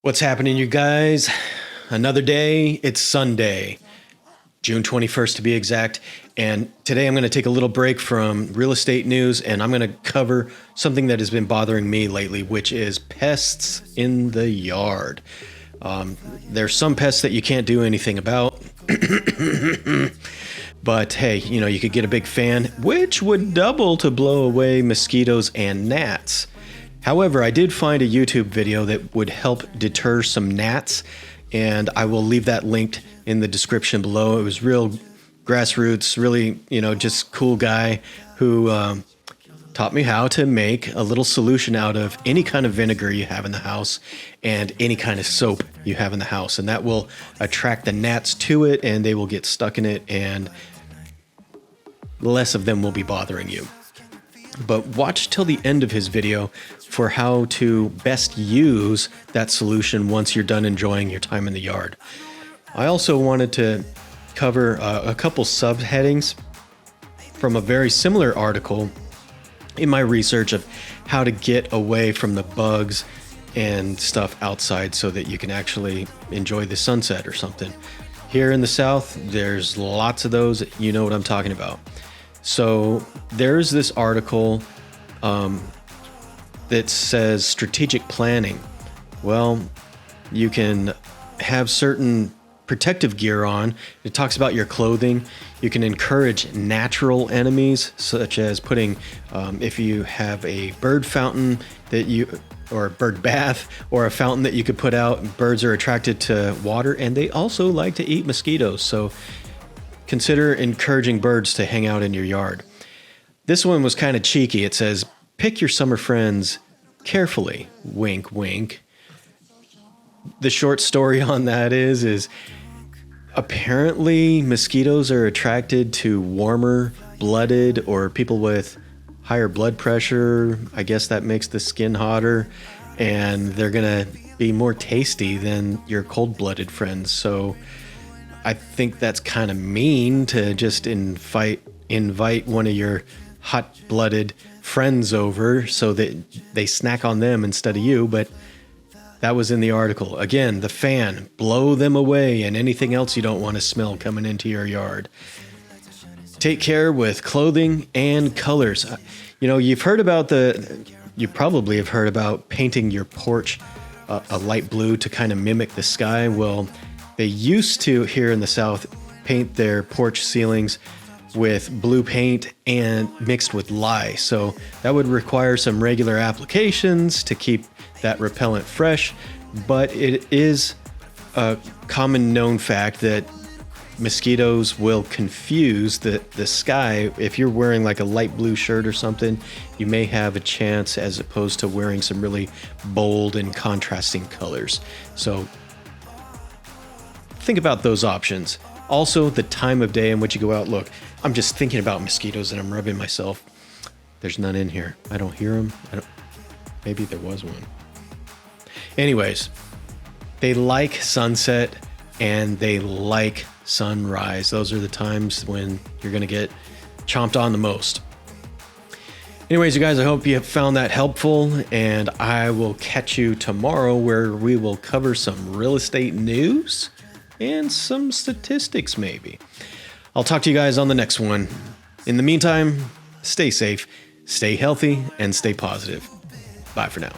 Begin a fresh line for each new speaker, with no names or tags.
What's happening, you guys? Another day. It's Sunday, June 21st to be exact. And today I'm going to take a little break from real estate news and I'm going to cover something that has been bothering me lately, which is pests in the yard. There's some pests that you can't do anything about. But hey, you could get a big fan, which would double to blow away mosquitoes and gnats. However, I did find a YouTube video that would help deter some gnats, and I will leave that linked in the description below. It was real grassroots, really, just cool guy who taught me how to make a little solution out of any kind of vinegar you have in the house and any kind of soap you have in the house. And that will attract the gnats to it, and they will get stuck in it, and less of them will be bothering you. But watch till the end of his video for how to best use that solution once you're done enjoying your time in the yard. I also wanted to cover a couple subheadings from a very similar article in my research of how to get away from the bugs and stuff outside so that you can actually enjoy the sunset or something. Here in the South, there's lots of those. You know what I'm talking about. So there's this article that says strategic planning. Well, you can have certain protective gear on. It talks about your clothing. You can encourage natural enemies, such as putting, if you have a bird fountain or a bird bath, or a fountain that you could put out, birds are attracted to water, and they also like to eat mosquitoes. So consider encouraging birds to hang out in your yard. This one was kind of cheeky. It says, pick your summer friends carefully, wink, wink. The short story on that is apparently mosquitoes are attracted to warmer blooded or people with higher blood pressure. I guess that makes the skin hotter, and they're going to be more tasty than your cold-blooded friends. So I think that's kind of mean to just invite one of your hot-blooded friends over so that they snack on them instead of you, but that was in the article. Again, the fan, blow them away and anything else you don't want to smell coming into your yard. Take care with clothing and colors. You probably have heard about painting your porch a light blue to kind of mimic the sky. Well, they used to, here in the South, paint their porch ceilings with blue paint and mixed with lye. So that would require some regular applications to keep that repellent fresh. But it is a common known fact that mosquitoes will confuse the sky. If you're wearing like a light blue shirt or something, you may have a chance as opposed to wearing some really bold and contrasting colors. So think about those options. Also, the time of day in which you go out. Look, I'm just thinking about mosquitoes and I'm rubbing myself. There's none in here. I don't hear them. Maybe there was one. Anyways, they like sunset and they like sunrise. Those are the times when you're going to get chomped on the most. Anyways, you guys, I hope you have found that helpful, and I will catch you tomorrow where we will cover some real estate news and some statistics maybe. I'll talk to you guys on the next one. In the meantime, stay safe, stay healthy, and stay positive. Bye for now.